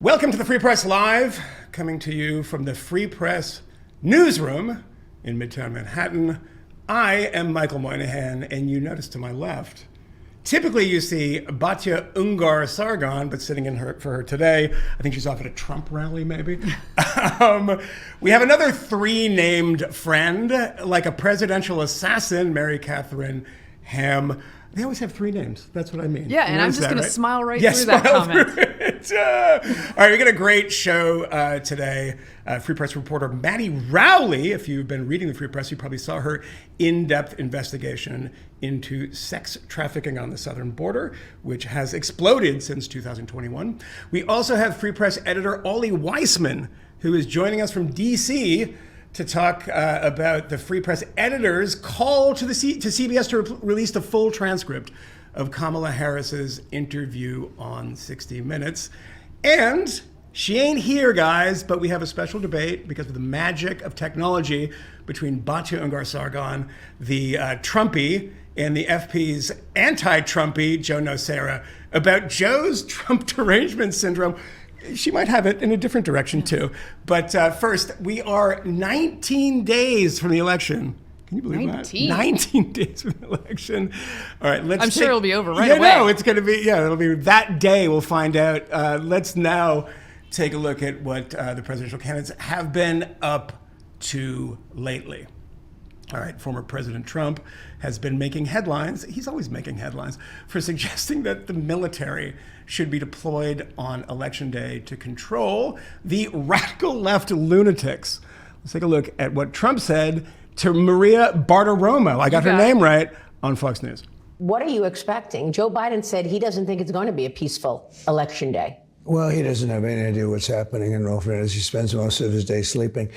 Welcome to the Free Press Live, coming to you from the Free Press newsroom in Midtown Manhattan. I am Michael Moynihan, and you notice to my left, typically you see Batya Ungar-Sargon, but sitting in for her today. I think she's off at a Trump rally, maybe. We have another three-named friend, like a presidential assassin, Mary Katharine Ham. They always have three names. That's what I mean. Yeah, and I'm just going to smile right through that comment. All right, we got a great show today. Free Press reporter Maddie Rowley, if you've been reading the Free Press, you probably saw her in-depth investigation into sex trafficking on the southern border, which has exploded since 2021. We also have Free Press editor Ollie Weissman, who is joining us from D.C., to talk about the Free Press editor's call to CBS to release the full transcript of Kamala Harris's interview on 60 Minutes. And she ain't here, guys, but we have a special debate because of the magic of technology between Batya Ungar-Sargon, the Trumpy, and the FP's anti-Trumpy, Joe Nocera, about Joe's Trump derangement syndrome. She might have it in a different direction, too. But first, we are 19 days from the election. Can you believe 19? That? 19 days from the election. All right, let's I'm sure it'll be over right away. No, it's going to be, it'll be that day. We'll find out. Let's now take a look at what the presidential candidates have been up to lately. All right, former President Trump has been making headlines. He's always making headlines for suggesting that the military should be deployed on Election Day to control the radical left lunatics. Let's take a look at what Trump said to Maria Bartiromo. I got her name right on Fox News. What are you expecting? Joe Biden said he doesn't think it's going to be a peaceful Election Day. Well, he doesn't have any idea what's happening in all fairness. He spends most of his day sleeping.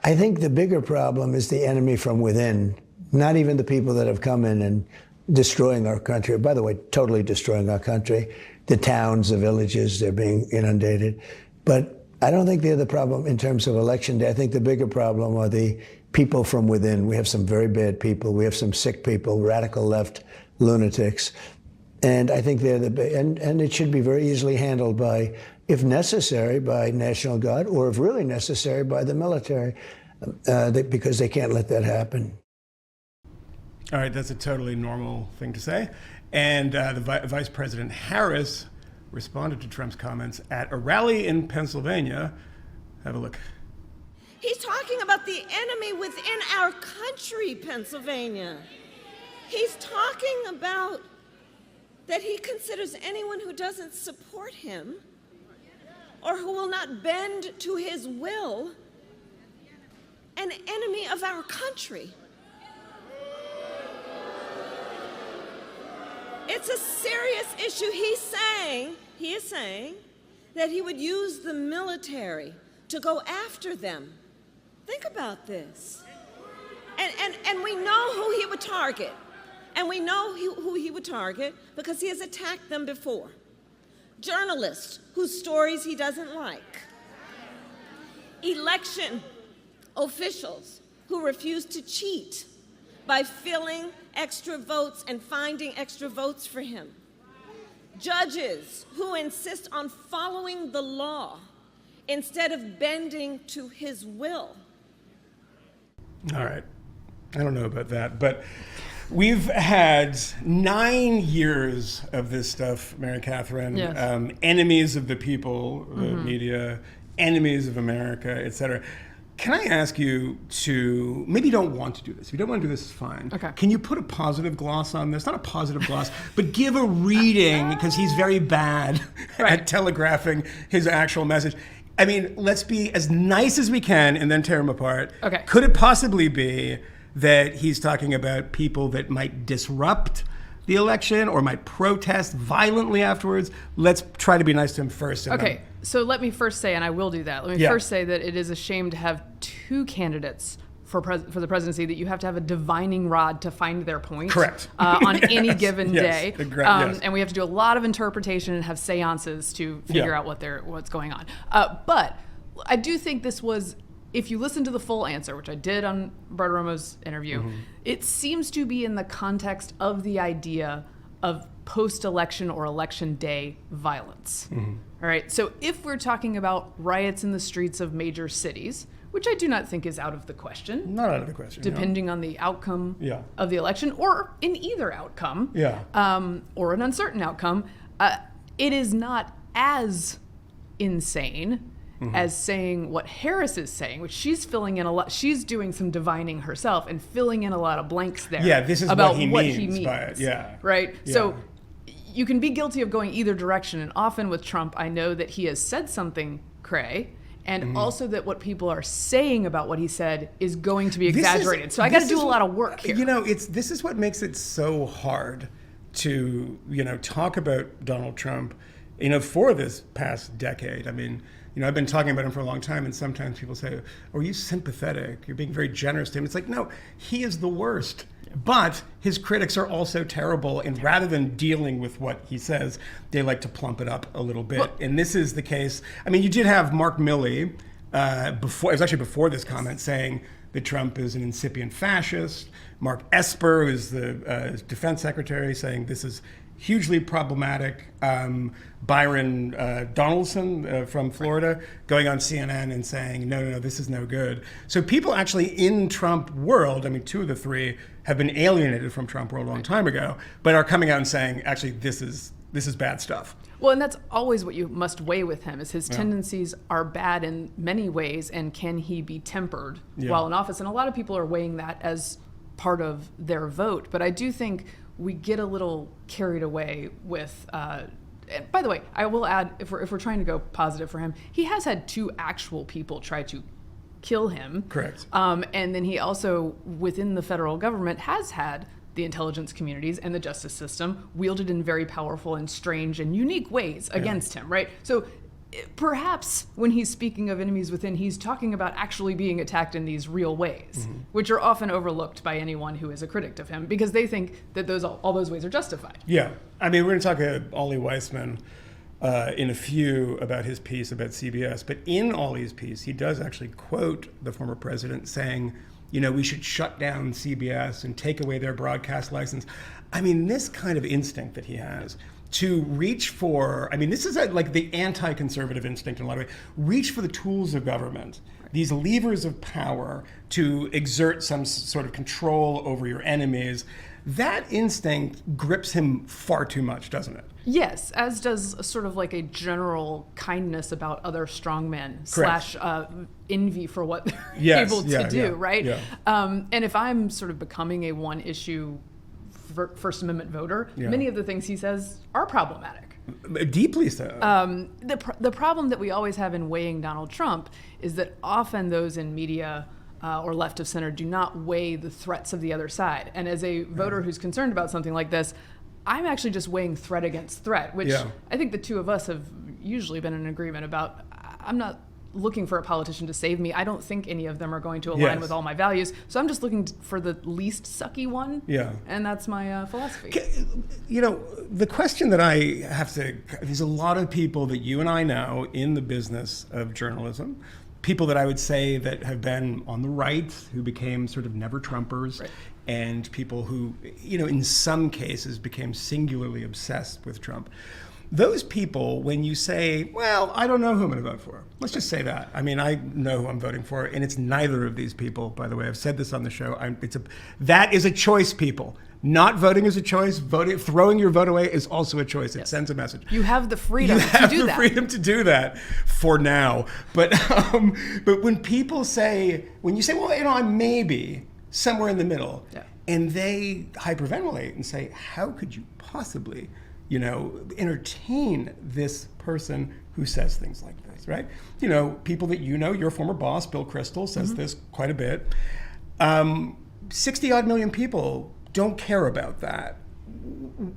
I think the bigger problem is the enemy from within, not even the people that have come in and destroying our country. By the way, totally destroying our country. The towns, the villages, they're being inundated. But I don't think they're the problem in terms of Election Day. I think the bigger problem are the people from within. We have some very bad people. We have some sick people, radical left lunatics. And I think they're and it should be very easily handled by, if necessary, by National Guard, or if really necessary, by the military, because they can't let that happen. All right, that's a totally normal thing to say. And the Vice President Harris responded to Trump's comments at a rally in Pennsylvania. Have a look. He's talking about the enemy within our country, Pennsylvania. He's talking about that he considers anyone who doesn't support him or who will not bend to his will an enemy of our country. It's a serious issue. He is saying that he would use the military to go after them. Think about this. And we know who he would target. And we know who he would target because he has attacked them before. Journalists whose stories he doesn't like. Election officials who refuse to cheat by filling extra votes and finding extra votes for him. Judges who insist on following the law instead of bending to his will. All right. I don't know about that, but we've had 9 years of this stuff, Mary Katharine. Yes. Enemies of the people, the media, enemies of America, et cetera. Can I ask you to, maybe you don't want to do this. If you don't want to do this, it's fine. Okay. Can you put a positive gloss on this? Not a positive gloss, but give a reading, because he's very bad at telegraphing his actual message. I mean, let's be as nice as we can and then tear him apart. Okay. Could it possibly be that he's talking about people that might disrupt the election or might protest violently afterwards? Let's try to be nice to him first. Okay, so let me first say, and I will do that, let me first say that it is a shame to have two candidates for the presidency, that you have to have a divining rod to find their point. Correct. On any given day. Yes. And we have to do a lot of interpretation and have seances to figure out what's going on. But I do think this was, if you listen to the full answer, which I did on Bartiromo's interview, it seems to be in the context of the idea of post-election or election day violence. All right. So if we're talking about riots in the streets of major cities, which I do not think is out of the question. Not out of the question. Depending on the outcome Yeah. of the election, or in either outcome, or an uncertain outcome, it is not as insane as saying what Harris is saying, which she's filling in a lot. She's doing some divining herself and filling in a lot of blanks there. Yeah, this is about what he means by it. Yeah. Right? Yeah. So you can be guilty of going either direction. And often with Trump, I know that he has said something cray, and also that what people are saying about what he said is going to be exaggerated. So I got to do a lot of work here. You know, this is what makes it so hard to, talk about Donald Trump, for this past decade. I mean, I've been talking about him for a long time, and sometimes people say, "Oh, are you sympathetic? You're being very generous to him." It's like, no, he is the worst. But his critics are also terrible, and rather than dealing with what he says, they like to plump it up a little bit. Well, and this is the case. I mean, you did have Mark Milley before this comment saying that Trump is an incipient fascist. Mark Esper, who's the defense secretary, saying this is hugely problematic. Byron Donaldson from Florida going on CNN and saying, no, this is no good. So people actually in Trump world, I mean, two of the three have been alienated from Trump world a long time ago, but are coming out and saying, actually, this is bad stuff. Well, and that's always what you must weigh with him, is his tendencies are bad in many ways, and can he be tempered while in office? And a lot of people are weighing that as part of their vote. But I do think we get a little carried away with, and by the way, I will add, if we're trying to go positive for him, he has had 2 actual people try to kill him. Correct. And then he also, within the federal government, has had the intelligence communities and the justice system wielded in very powerful and strange and unique ways against him, right? So perhaps when he's speaking of enemies within, he's talking about actually being attacked in these real ways, which are often overlooked by anyone who is a critic of him, because they think that all those ways are justified. Yeah. I mean, we're going to talk to Ollie Weissman in a few about his piece about CBS, but in Ollie's piece, he does actually quote the former president saying, we should shut down CBS and take away their broadcast license. I mean, this kind of instinct that he has to reach for, this is like the anti-conservative instinct in a lot of ways, reach for the tools of government, these levers of power to exert some sort of control over your enemies. That instinct grips him far too much, doesn't it? Yes, as does sort of like a general kindness about other strongmen / envy for what they're able to do, right? Yeah. And if I'm sort of becoming a one-issue First Amendment voter, many of the things he says are problematic. Deeply so. The problem that we always have in weighing Donald Trump is that often those in media or left of center do not weigh the threats of the other side. And as a voter who's concerned about something like this, I'm actually just weighing threat against threat, which I think the two of us have usually been in agreement about. I'm not looking for a politician to save me. I don't think any of them are going to align with all my values. So I'm just looking for the least sucky one. Yeah. And that's my philosophy. The question that I have to, there's a lot of people that you and I know in the business of journalism, people that I would say that have been on the right, who became sort of never Trumpers, and people who, in some cases became singularly obsessed with Trump. Those people, when you say, well, I don't know who I'm going to vote for. Let's just say that. I mean, I know who I'm voting for, and it's neither of these people, by the way. I've said this on the show. That is a choice, people. Not voting is a choice. Throwing your vote away is also a choice. It sends a message. You have the freedom to do that. You have the freedom to do that for now. But when people say, when you say, well, I'm maybe somewhere in the middle, and they hyperventilate and say, how could you possibly entertain this person who says things like this, right? People that your former boss, Bill Kristol, says this quite a bit. 60-odd million people don't care about that.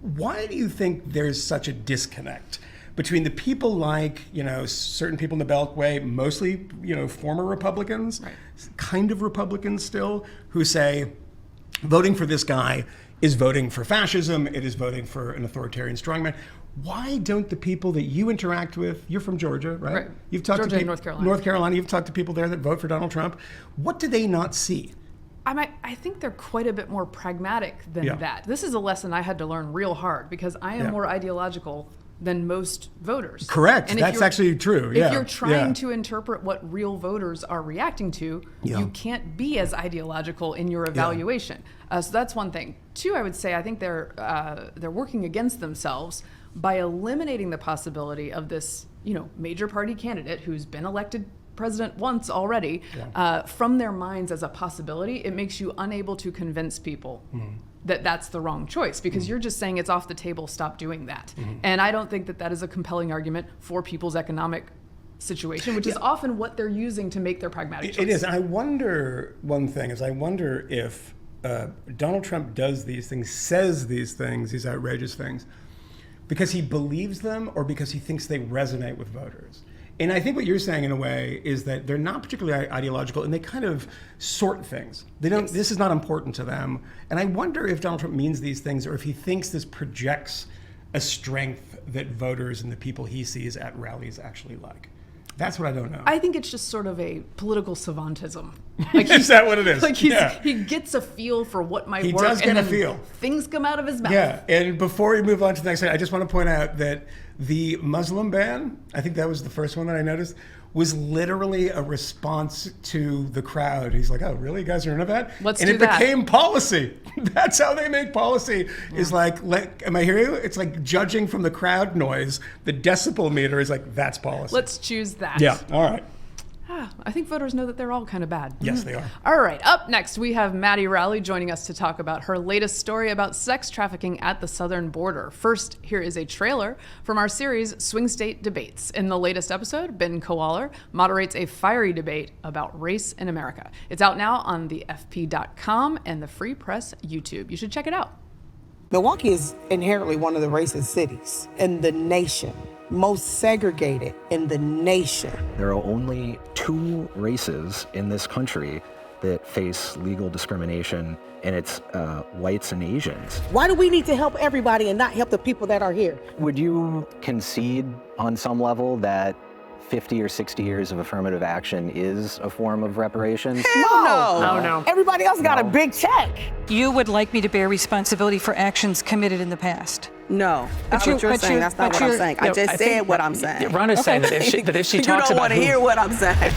Why do you think there's such a disconnect between the people like, certain people in the Beltway, mostly, former Republicans, kind of Republicans still, who say, voting for this guy is voting for fascism, it is voting for an authoritarian strongman. Why don't the people that you interact with, you're from Georgia, right? You've talked Georgia to people, and North Carolina. North Carolina, you've talked to people there that vote for Donald Trump. What do they not see? I think they're quite a bit more pragmatic than that. This is a lesson I had to learn real hard because I am more ideological than most voters. Correct. And that's actually true. If you're trying to interpret what real voters are reacting to, you can't be as ideological in your evaluation. So that's one thing. Two, I would say I think they're working against themselves by eliminating the possibility of this, major party candidate who's been elected president once already from their minds as a possibility. It makes you unable to convince people that that's the wrong choice because you're just saying it's off the table, stop doing that. And I don't think that that is a compelling argument for people's economic situation, which is often what they're using to make their pragmatic choice. It is. And I wonder, one thing is I wonder if Donald Trump does these things, says these things, these outrageous things, because he believes them or because he thinks they resonate with voters. And I think what you're saying in a way is that they're not particularly ideological and they kind of sort things. They don't, this is not important to them. And I wonder if Donald Trump means these things or if he thinks this projects a strength that voters and the people he sees at rallies actually like. That's what I don't know. I think it's just sort of a political savantism. Is that what it is? He gets a feel for what might work. He does get a feel. Things come out of his mouth. Yeah, and before we move on to the next thing, I just want to point out that the Muslim ban, I think that was the first one that I noticed, was literally a response to the crowd. He's like, oh, really? You guys are into that? Let's and do it that. became policy. That's how they make policy. Is like, am I hearing you? It's like judging from the crowd noise. The decibel meter is like, that's policy. Let's choose that. Yeah, all right. I think voters know that they're all kind of bad. Yes, they are. All right, up next, we have Maddie Rowley joining us to talk about her latest story about sex trafficking at the southern border. First, here is a trailer from our series, Swing State Debates. In the latest episode, Ben Kowaller moderates a fiery debate about race in America. It's out now on the FP.com and the Free Press YouTube. You should check it out. Milwaukee is inherently one of the racist cities in the nation. Most segregated in the nation. There are only 2 races in this country that face legal discrimination, and it's whites and Asians. Why do we need to help everybody and not help the people that are here? Would you concede on some level that 50 or 60 years of affirmative action is a form of reparations? Hell no. Oh, no. Everybody else got a big check. You would like me to bear responsibility for actions committed in the past? No, that's what you're saying. That's not what I'm saying. I just said what I'm saying. Rhonda's saying that if she talks about you don't want to hear what I'm saying.